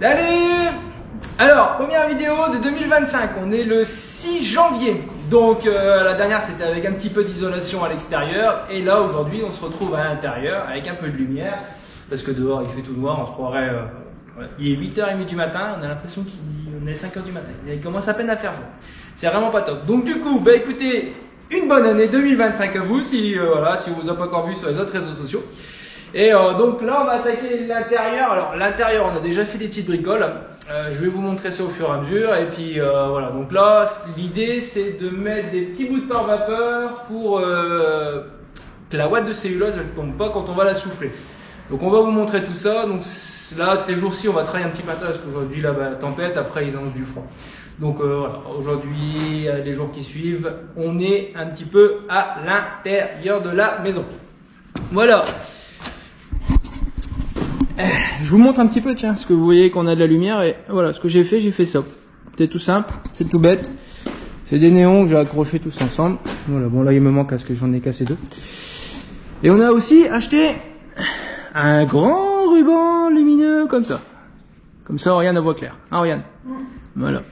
Salut! Alors, première vidéo de 2025, on est le 6 janvier. Donc la dernière c'était avec un petit peu d'isolation à l'extérieur. Et là aujourd'hui on se retrouve à l'intérieur avec un peu de lumière. Parce que dehors il fait tout noir, on se croirait... il est 8h30 du matin, on a l'impression qu'on est 5h du matin. Il commence à peine à faire jour. C'est vraiment pas top. Donc du coup, bah écoutez, une bonne année 2025 à vous si, voilà, si vous n'avez pas encore vu sur les autres réseaux sociaux. Et donc là on va attaquer l'intérieur. Alors l'intérieur on a déjà fait des petites bricoles, je vais vous montrer ça au fur et à mesure. Et puis voilà, donc là l'idée c'est de mettre des petits bouts de pare-vapeur pour que la ouate de cellulose elle ne tombe pas quand on va la souffler. Donc on va vous montrer tout ça. Donc là ces jours-ci on va travailler un petit matin parce qu'aujourd'hui là bah, tempête, après ils annoncent du froid. Donc voilà, aujourd'hui, les jours qui suivent, on est un petit peu à l'intérieur de la maison. Voilà. Je vous montre un petit peu, tiens, parce que vous voyez qu'on a de la lumière et voilà ce que j'ai fait ça. C'est tout simple, c'est tout bête. C'est des néons que j'ai accrochés tous ensemble. Voilà, bon là il me manque parce que j'en ai cassé deux. Et on a aussi acheté un grand ruban lumineux comme ça. Comme ça, Oriane voit clair. Hein, Oriane? Voilà.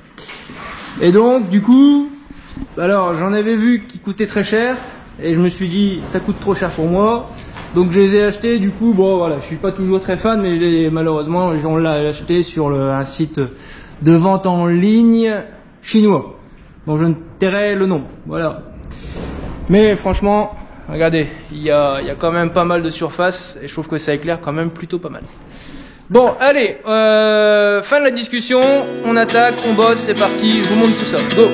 Et donc, du coup, alors j'en avais vu qui coûtaient très cher et je me suis dit ça coûte trop cher pour moi. Donc je les ai achetés, du coup, bon voilà, je suis pas toujours très fan, mais malheureusement, on l'a acheté sur un site de vente en ligne chinois, dont je ne tairai le nom, voilà. Mais franchement, regardez, il y a quand même pas mal de surface, et je trouve que ça éclaire quand même plutôt pas mal. Bon, allez, fin de la discussion, on attaque, on bosse, c'est parti, je vous montre tout ça, go!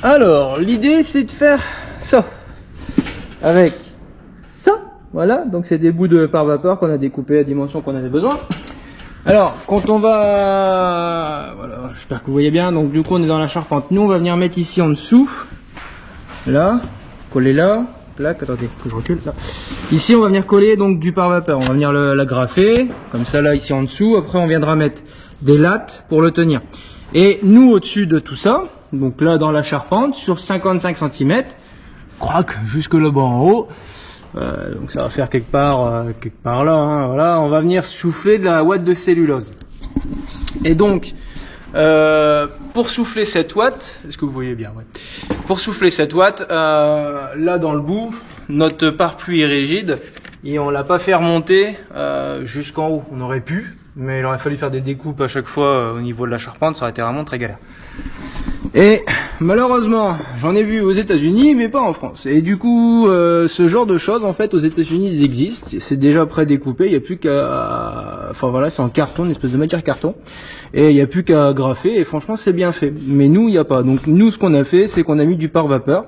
Alors, l'idée c'est de faire ça avec ça, voilà, donc c'est des bouts de pare-vapeur qu'on a découpés à la dimension qu'on avait besoin. Alors, quand on va, voilà, j'espère que vous voyez bien, donc du coup on est dans la charpente, nous on va venir mettre ici en dessous, là, coller là. Là, attendez, que je recule là. Ici, on va venir coller donc du pare-vapeur. On va venir la graffer, comme ça là, ici en dessous. Après, on viendra mettre des lattes pour le tenir. Et nous, au-dessus de tout ça, donc là dans la charpente, sur 55 cm, croc, jusque là-bas en haut. Donc ça va faire quelque part là. Hein, voilà, on va venir souffler de la ouate de cellulose. Et donc, pour souffler cette ouate, est-ce que vous voyez bien? Ouais. Pour souffler cette ouate, là dans le bout, notre pare-pluie est rigide et on l'a pas fait remonter jusqu'en haut. On aurait pu, mais il aurait fallu faire des découpes à chaque fois au niveau de la charpente, ça aurait été vraiment très galère. Et malheureusement, j'en ai vu aux États-Unis, mais pas en France. Et du coup, ce genre de choses, en fait, aux États-Unis, ils existent. C'est déjà pré-découpé. Il n'y a plus qu'à, enfin voilà, c'est en carton, une espèce de matière carton. Et il n'y a plus qu'à graffer. Et franchement, c'est bien fait. Mais nous, il n'y a pas. Donc nous, ce qu'on a fait, c'est qu'on a mis du pare-vapeur.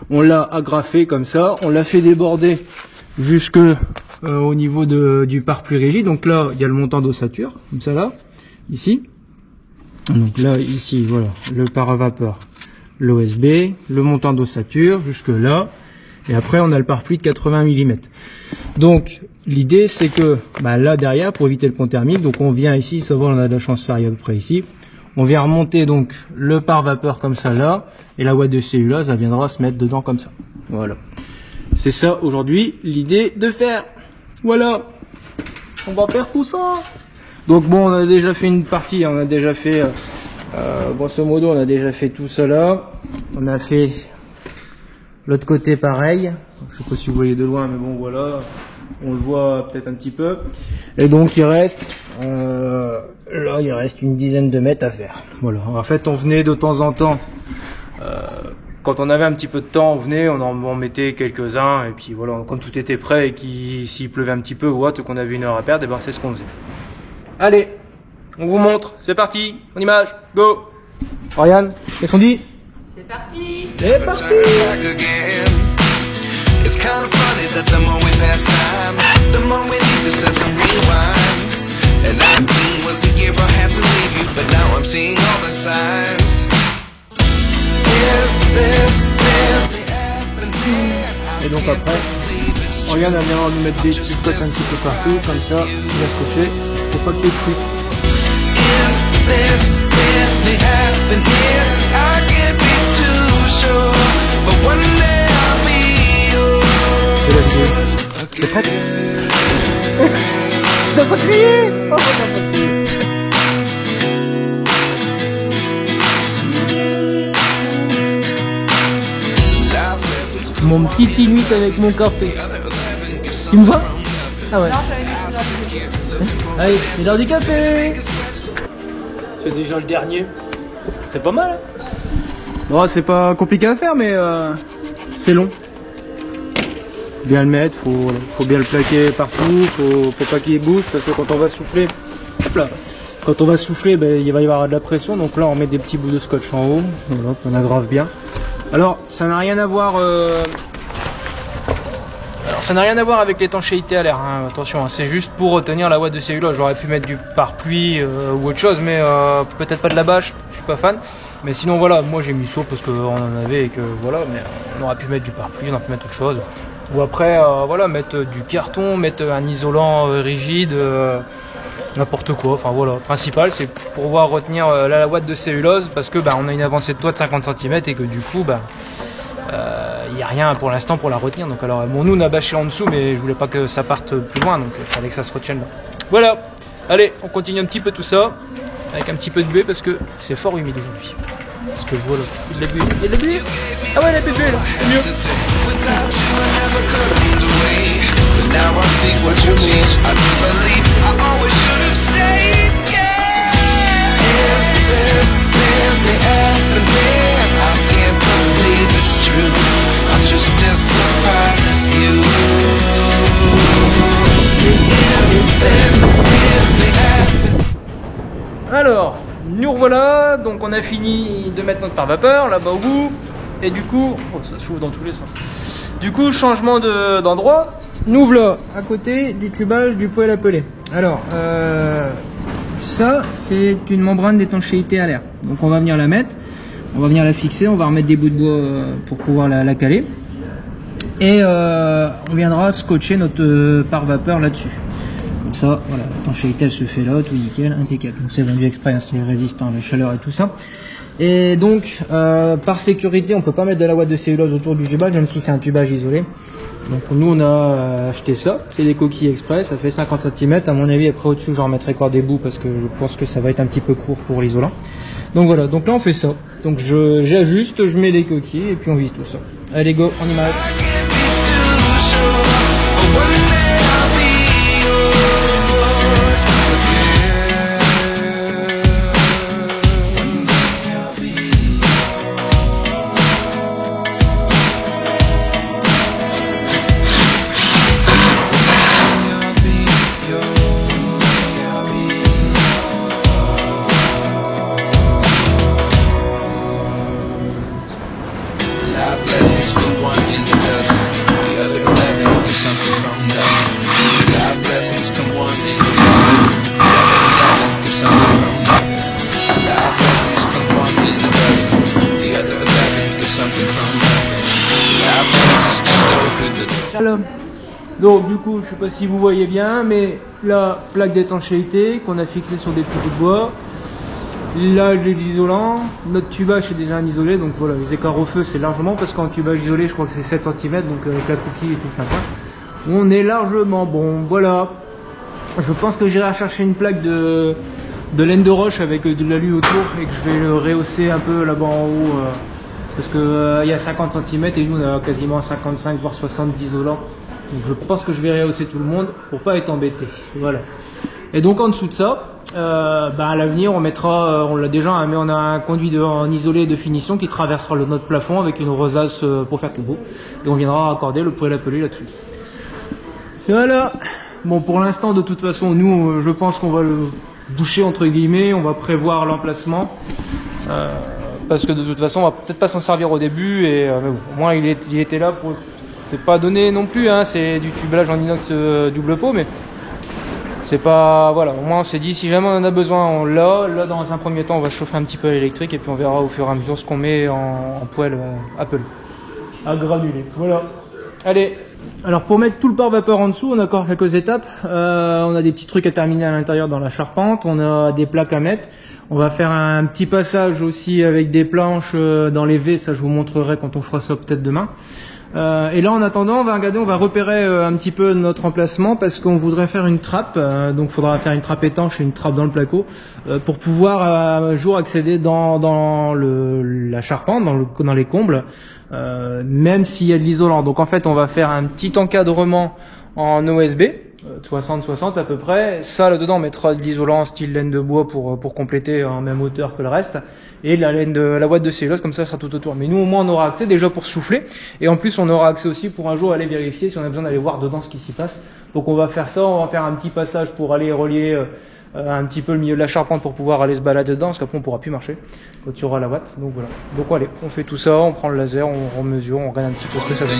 On l'a agrafé comme ça. On l'a fait déborder jusque au niveau du pare-pluie rigide. Donc là, il y a le montant d'ossature, comme ça là, ici. Donc là, ici, voilà, le pare-vapeur, l'OSB, le montant d'ossature, jusque là. Et après, on a le pare-pluie de 80 mm. Donc, l'idée, c'est que, bah, là, derrière, pour éviter le pont thermique, donc on vient ici, ça va, on a de la chance, ça arrive à peu près ici. On vient remonter, donc, le pare-vapeur comme ça, là. Et la ouate de cellulose, elle viendra se mettre dedans comme ça. Voilà. C'est ça, aujourd'hui, l'idée de faire. Voilà. On va faire tout ça. Donc bon, on a déjà fait une partie, on a déjà fait, grosso modo, on a déjà fait tout cela. On a fait l'autre côté pareil. Je sais pas si vous voyez de loin, mais bon voilà, on le voit peut-être un petit peu. Et donc il reste, là il reste une dizaine de mètres à faire. Voilà. En fait, on venait de temps en temps, quand on avait un petit peu de temps, on venait, on en mettait quelques-uns, et puis voilà, quand tout était prêt et s'il pleuvait un petit peu ou autre, qu'on avait une heure à perdre, et ben c'est ce qu'on faisait. Allez, on vous montre, c'est parti, en image, go. Oriane, qu'est-ce qu'on dit? C'est parti. C'est parti. Et donc après, on vient d'abord nous mettre des petits scotch un petit peu partout, comme ça, bien scotché, faut pas qu'il y ait de trucs. C'est la vidéo. T'es prête? T'as pas crié! Oh, t'as pas crié! Mon petit limite avec mon café. Tu me vois? Ah ouais. Allez, c'est l'heure du café. C'est déjà le dernier. C'est pas mal. Hein, bon, c'est pas compliqué à faire, mais c'est long. Bien le mettre, faut bien le plaquer partout, faut pas qu'il bouge, parce que quand on va souffler, hop là, quand on va souffler, ben, il va y avoir de la pression. Donc là, on met des petits bouts de scotch en haut, voilà, on aggrave bien. Alors, ça n'a rien à voir. Ça n'a rien à voir avec l'étanchéité à l'air, hein. Attention, hein, c'est juste pour retenir la ouate de cellulose. J'aurais pu mettre du pare-pluie ou autre chose, mais peut-être pas de la bâche, je suis pas fan. Mais sinon voilà, moi j'ai mis ça parce qu'on en avait et que voilà, mais on aurait pu mettre du pare-pluie, on aurait pu mettre autre chose. Ou après, voilà, mettre du carton, mettre un isolant rigide, n'importe quoi. Enfin voilà, le principal c'est pour pouvoir retenir la ouate de cellulose parce que on a une avancée de toit de 50 cm et que du coup, il n'y a rien pour l'instant pour la retenir. Donc alors bon, nous on a bâché en dessous, mais je voulais pas que ça parte plus loin, donc il fallait que ça se retienne là. Voilà, allez, on continue un petit peu tout ça avec un petit peu de buée parce que c'est fort humide aujourd'hui. Parce que je vois là, il y a de la buée, il y a de la buée. Ah ouais, la buée là, c'est mieux. Alors, nous revoilà, donc on a fini de mettre notre pare-vapeur là-bas au bout, et du coup, oh, ça chauffe dans tous les sens. Du coup, changement d'endroit, nous voilà à côté du tubage du poêle à peler. Alors, ça, c'est une membrane d'étanchéité à l'air. Donc on va venir la mettre, on va venir la fixer, on va remettre des bouts de bois pour pouvoir la caler. Et on viendra scotcher notre pare-vapeur là-dessus. Comme ça, voilà, l'étanchéité elle se fait là, tout nickel, impeccable. Donc c'est vendu exprès, hein, c'est résistant à la chaleur et tout ça. Et donc, par sécurité, on peut pas mettre de la ouate de cellulose autour du tubage, même si c'est un tubage isolé. Donc nous on a acheté ça, c'est des coquilles exprès, ça fait 50 cm. À mon avis, après au-dessus, j'en remettrai encore des bouts parce que je pense que ça va être un petit peu court pour l'isolant. Donc voilà, donc là on fait ça. Donc j'ajuste, je mets les coquilles et puis on vise tout ça. Allez go, on y va. Donc du coup, je sais pas si vous voyez bien, mais la plaque d'étanchéité qu'on a fixée sur des petits bouts de bois, là l'isolant, notre tubage c'est déjà un isolé, donc voilà, les écarts au feu c'est largement, parce qu'en tubage isolé je crois que c'est 7 cm, donc avec la coquille et tout le temps, on est largement bon. Voilà, je pense que j'irai chercher une plaque de laine de roche avec de l'alu autour et que je vais le rehausser un peu là-bas en haut, parce que il y a 50 cm et nous on a quasiment 55 voire 60 d'isolant. Donc je pense que je vais rehausser tout le monde pour pas être embêté. Voilà. Et donc en dessous de ça, à l'avenir on mettra, on l'a déjà, hein, mais on a un conduit en isolé de finition qui traversera notre plafond avec une rosace pour faire tout beau. Et on viendra accorder le poêle à peler là-dessus. Voilà. Bon, pour l'instant de toute façon nous, je pense qu'on va le boucher entre guillemets, on va prévoir l'emplacement. Parce que de toute façon on va peut-être pas s'en servir au début, et mais bon, au moins il était là pour... C'est pas donné non plus, hein, c'est du tublage en inox double pot, mais c'est pas, voilà, au moins on s'est dit si jamais on en a besoin, on l'a. Là, dans un premier temps, on va chauffer un petit peu l'électrique et puis on verra au fur et à mesure ce qu'on met en poêle Apple à granuler. Voilà. Allez. Alors pour mettre tout le pare-vapeur en dessous, on a encore quelques étapes. On a des petits trucs à terminer à l'intérieur dans la charpente. On a des plaques à mettre. On va faire un petit passage aussi avec des planches dans les V. Ça, je vous montrerai quand on fera ça peut-être demain. Et là, en attendant, on va regarder, on va repérer un petit peu notre emplacement parce qu'on voudrait faire une trappe. Donc, il faudra faire une trappe étanche et une trappe dans le placo pour pouvoir un jour accéder dans la charpente, dans les combles, même s'il y a de l'isolant. Donc, en fait, on va faire un petit encadrement en OSB. 60-60 à peu près. Ça, là-dedans, on mettra de l'isolant style laine de bois pour compléter en même hauteur que le reste. Et la laine de la boîte de cellulose, comme ça sera tout autour. Mais nous, au moins, on aura accès déjà pour souffler. Et en plus, on aura accès aussi pour un jour aller vérifier si on a besoin d'aller voir dedans ce qui s'y passe. Donc, on va faire ça. On va faire un petit passage pour aller relier un petit peu le milieu de la charpente pour pouvoir aller se balader dedans. Parce qu'après, on pourra plus marcher quand il y aura la boîte. Donc, voilà. Donc, allez, on fait tout ça. On prend le laser, on remesure, on regarde un petit peu ce que ça donne.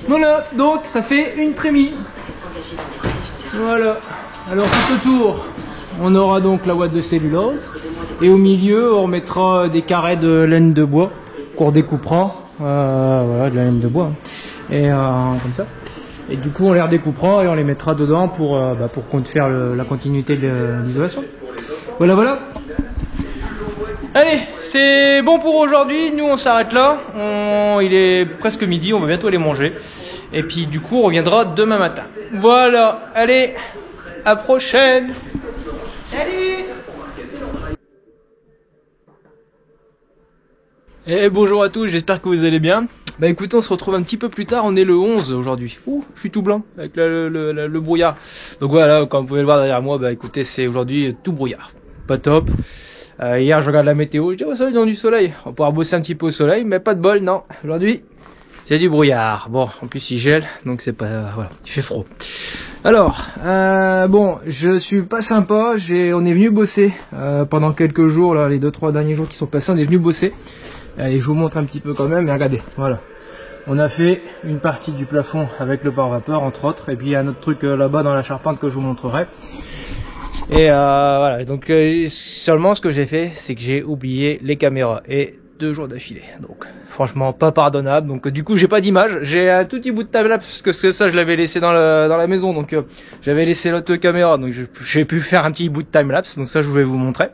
Voilà, donc ça fait une trémie. Voilà. Alors tout autour, on aura donc la boîte de cellulose. Et au milieu, on mettra des carrés de laine de bois qu'on redécoupera. Voilà, de la laine de bois. Et comme ça. Et du coup, on les redécoupera et on les mettra dedans pour faire la continuité de l'isolation. Voilà, voilà. Allez, c'est bon pour aujourd'hui. Nous, on s'arrête là. Il est presque midi, on va bientôt aller manger. Et puis, du coup, on reviendra demain matin. Voilà. Allez, à prochaine. Salut. Et bonjour à tous, j'espère que vous allez bien. Bah écoutez, on se retrouve un petit peu plus tard, on est le 11 aujourd'hui. Ouh, je suis tout blanc avec le brouillard. Donc voilà, comme vous pouvez le voir derrière moi, bah écoutez, c'est aujourd'hui tout brouillard. Pas top. Hier, je regarde la météo, je dis, oh, ça va, il y a du soleil. On va pouvoir bosser un petit peu au soleil, mais pas de bol, non. Aujourd'hui, c'est du brouillard. Bon, en plus, il gèle, donc c'est pas, voilà, il fait froid. Alors, bon, je suis pas sympa, on est venu bosser pendant quelques jours, là, les 2-3 derniers jours qui sont passés, on est venu bosser. Et je vous montre un petit peu quand même, mais regardez, voilà. On a fait une partie du plafond avec le pare-vapeur, entre autres, et puis il y a un autre truc là-bas dans la charpente que je vous montrerai. Et voilà, donc seulement ce que j'ai fait, c'est que j'ai oublié les caméras, et 2 jours d'affilée. Donc franchement, pas pardonnable. Donc du coup, j'ai pas d'image, j'ai un tout petit bout de timelapse, parce que ça, je l'avais laissé dans la maison, donc j'avais laissé l'autre caméra, donc j'ai pu faire un petit bout de timelapse, donc ça, je vais vous montrer.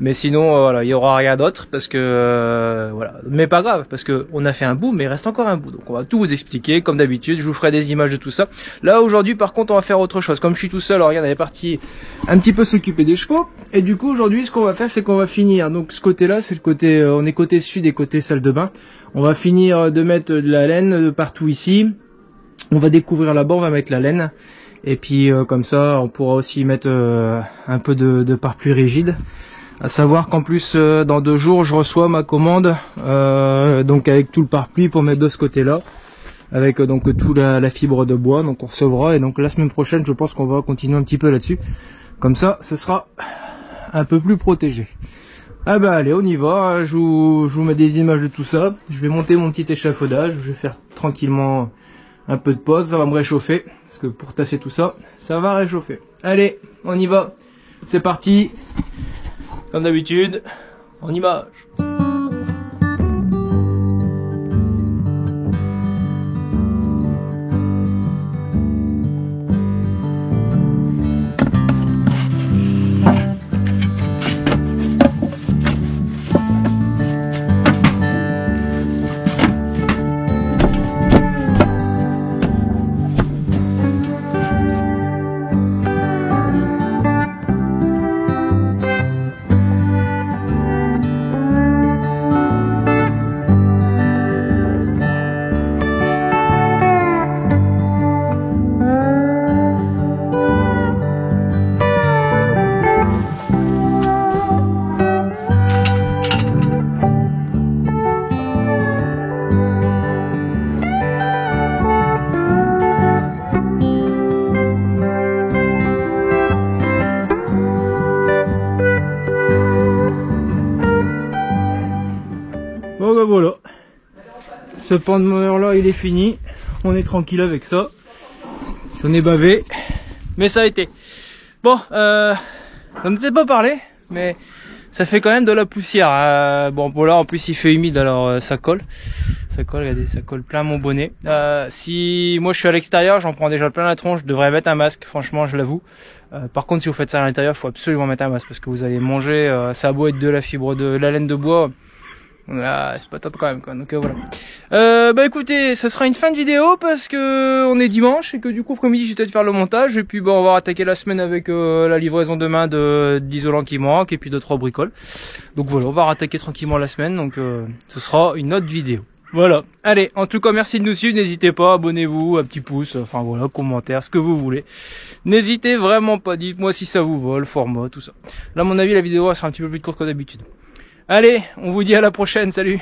Mais sinon, voilà, il y aura rien d'autre parce que voilà. Mais pas grave parce que on a fait un bout, mais il reste encore un bout. Donc on va tout vous expliquer comme d'habitude. Je vous ferai des images de tout ça. Là aujourd'hui, par contre, on va faire autre chose. Comme je suis tout seul, alors regarde, on est parti un petit peu s'occuper des chevaux. Et du coup, aujourd'hui, ce qu'on va faire, c'est qu'on va finir. Donc ce côté-là, c'est le côté, on est côté sud et côté salle de bain. On va finir de mettre de la laine partout ici. On va découvrir là-bas, on va mettre la laine. Et puis comme ça, on pourra aussi mettre un peu de pare-pluie rigide. À savoir qu'en plus dans 2 jours je reçois ma commande donc avec tout le pare-pluie pour mettre de ce côté-là avec donc tout la fibre de bois, donc on recevra et donc la semaine prochaine je pense qu'on va continuer un petit peu là-dessus. Comme ça ce sera un peu plus protégé. Ah bah allez, on y va, je vous mets des images de tout ça. Je vais monter mon petit échafaudage, je vais faire tranquillement un peu de pause, ça va me réchauffer parce que pour tasser tout ça, ça va réchauffer. Allez, on y va. C'est parti. Comme d'habitude, en image. Bon ben voilà. Ce pan de moteur là il est fini. On est tranquille avec ça. J'en ai bavé. Mais ça a été. Bon, on n'était pas parlé, mais ça fait quand même de la poussière. Bon là en plus il fait humide alors ça colle. Ça colle, regardez, ça colle plein mon bonnet. Si moi je suis à l'extérieur, j'en prends déjà plein la tronche, je devrais mettre un masque, franchement je l'avoue. Par contre si vous faites ça à l'intérieur, il faut absolument mettre un masque parce que vous allez manger, ça a beau être de la fibre de la laine de bois. C'est pas top quand même quoi. Donc voilà. Bah écoutez, ce sera une fin de vidéo parce que on est dimanche et que du coup après-midi je vais peut-être faire le montage et puis on va attaquer la semaine avec la livraison demain d'isolant qui manque et puis 2-3 bricoles. Donc voilà, on va rattaquer tranquillement la semaine, donc ce sera une autre vidéo. Voilà, allez, en tout cas merci de nous suivre, n'hésitez pas, abonnez-vous, un petit pouce, enfin voilà, commentaire, ce que vous voulez. N'hésitez vraiment pas, dites-moi si ça vous va, le format, tout ça. Là à mon avis la vidéo sera un petit peu plus courte que d'habitude. Allez, on vous dit à la prochaine, salut!